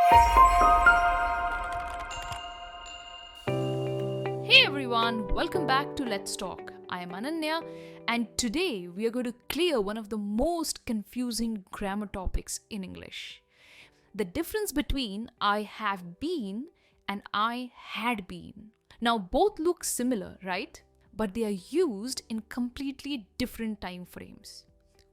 Hey everyone, welcome back to Let's Talk. I am Ananya, and today we are going to clear one of the most confusing grammar topics in English. The difference between I have been and I had been. Now, both look similar, right? But they are used in completely different time frames.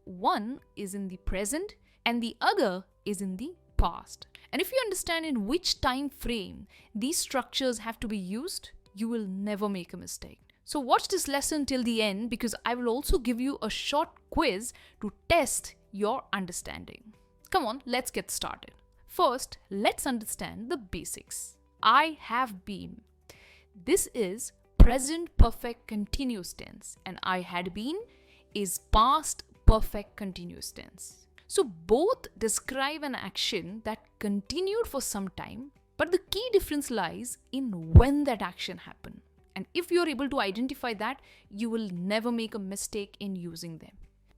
One is in the present and the other is in the past. And if you understand in which time frame these structures have to be used, you will never make a mistake. So watch this lesson till the end because I will also give you a short quiz to test your understanding. Come on, let's get started. First, let's understand the basics. I have been. This is present perfect continuous tense and I had been is past perfect continuous tense. So both describe an action that continued for some time, but the key difference lies in when that action happened. And if you're able to identify that, you will never make a mistake in using them.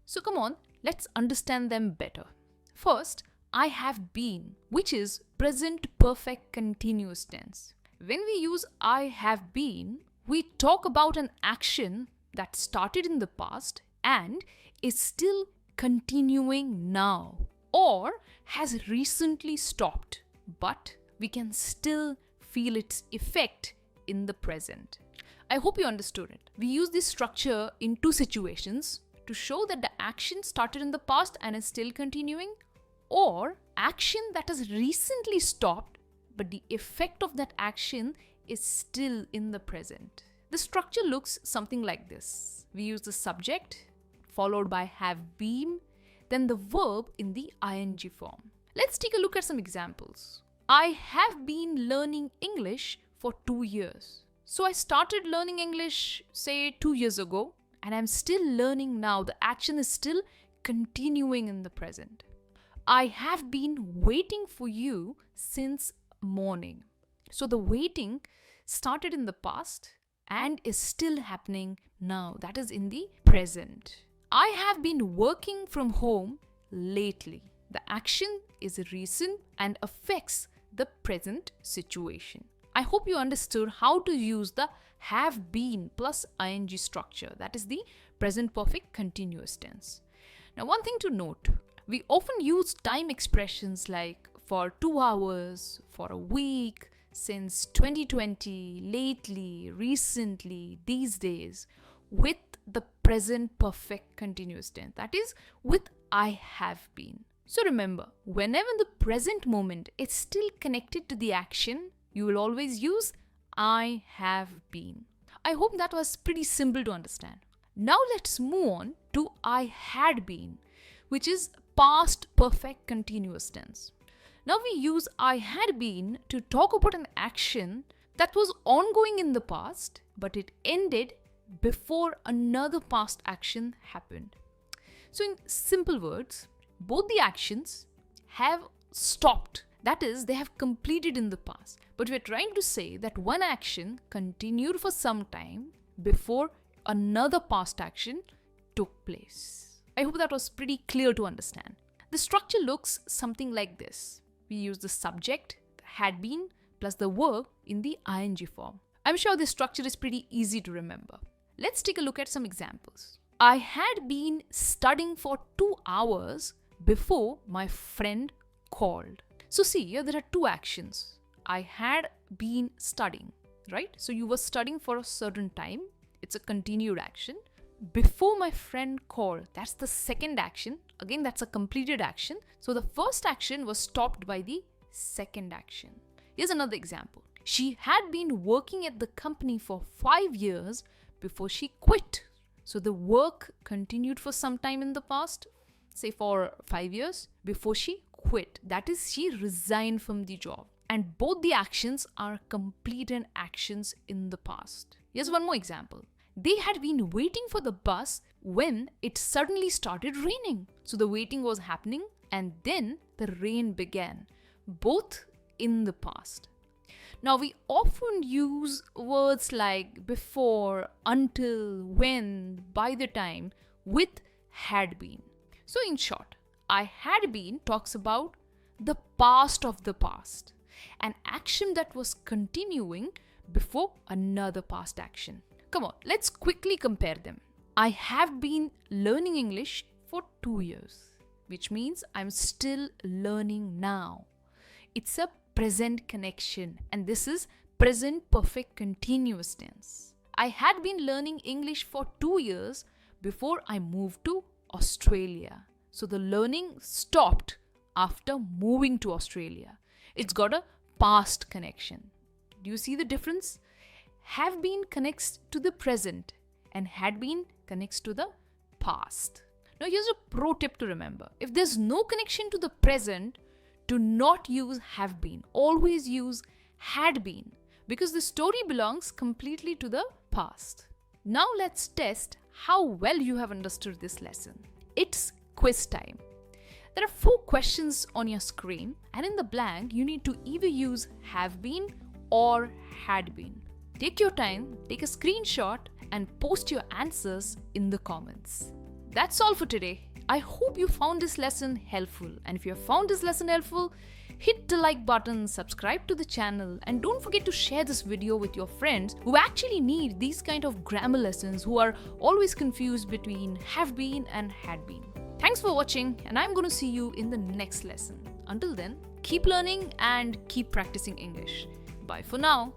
So come on, let's understand them better. First, I have been, which is present perfect continuous tense. When we use I have been, we talk about an action that started in the past and is still continuing now or has recently stopped, but we can still feel its effect in the present. I hope you understood it. We use this structure in two situations to show that the action started in the past and is still continuing, or action that has recently stopped but the effect of that action is still in the present. The structure looks something like this. We use the subject followed by have been, then the verb in the ing form. Let's take a look at some examples. I have been learning English for 2 years. So I started learning English, say 2 years ago, and I'm still learning now. The action is still continuing in the present. I have been waiting for you since morning. So the waiting started in the past and is still happening now. That is in the present. I have been working from home lately. The action is recent and affects the present situation. I hope you understood how to use the have been plus ing structure. That is the present perfect continuous tense. Now, one thing to note, we often use time expressions like for 2 hours, for a week, since 2020, lately, recently, these days, with the present perfect continuous tense. That is with I have been. So remember, whenever the present moment is still connected to the action, you will always use I have been. I hope that was pretty simple to understand. Now let's move on to I had been, which is past perfect continuous tense. Now we use I had been to talk about an action that was ongoing in the past, but it ended before another past action happened. So in simple words, both the actions have stopped. That is, they have completed in the past. But we're trying to say that one action continued for some time before another past action took place. I hope that was pretty clear to understand. The structure looks something like this. We use the subject, had been, plus the verb in the ing form. I'm sure this structure is pretty easy to remember. Let's take a look at some examples. I had been studying for 2 hours before my friend called. So see, here there are two actions. I had been studying, right? So you were studying for a certain time. It's a continued action. Before my friend called, that's the second action. Again, that's a completed action. So the first action was stopped by the second action. Here's another example. She had been working at the company for 5 years before she quit. So the work continued for some time in the past, say for 5 years, before she quit. That is, she resigned from the job. And both the actions are completed actions in the past. Here's one more example. They had been waiting for the bus when it suddenly started raining. So the waiting was happening and then the rain began, both in the past. Now we often use words like before, until, when, by the time with had been. So in short, I had been talks about the past of the past, an action that was continuing before another past action. Come on, let's quickly compare them. I have been learning English for 2 years, which means I'm still learning now. It's a present connection, and this is present perfect continuous tense. I had been learning English for 2 years before I moved to Australia. So the learning stopped after moving to Australia. It's got a past connection. Do you see the difference? Have been connects to the present and had been connects to the past. Now here's a pro tip to remember. If there's no connection to the present, do not use have been. Always use had been, because the story belongs completely to the past. Now let's test how well you have understood this lesson. It's quiz time. There are 4 questions on your screen, and in the blank you need to either use have been or had been. Take your time, take a screenshot and post your answers in the comments. That's all for today. I hope you found this lesson helpful, and if you have found this lesson helpful, hit the like button, subscribe to the channel, and don't forget to share this video with your friends who actually need these kind of grammar lessons, who are always confused between have been and had been. Thanks for watching, and I'm going to see you in the next lesson. Until then, keep learning and keep practicing English. Bye for now.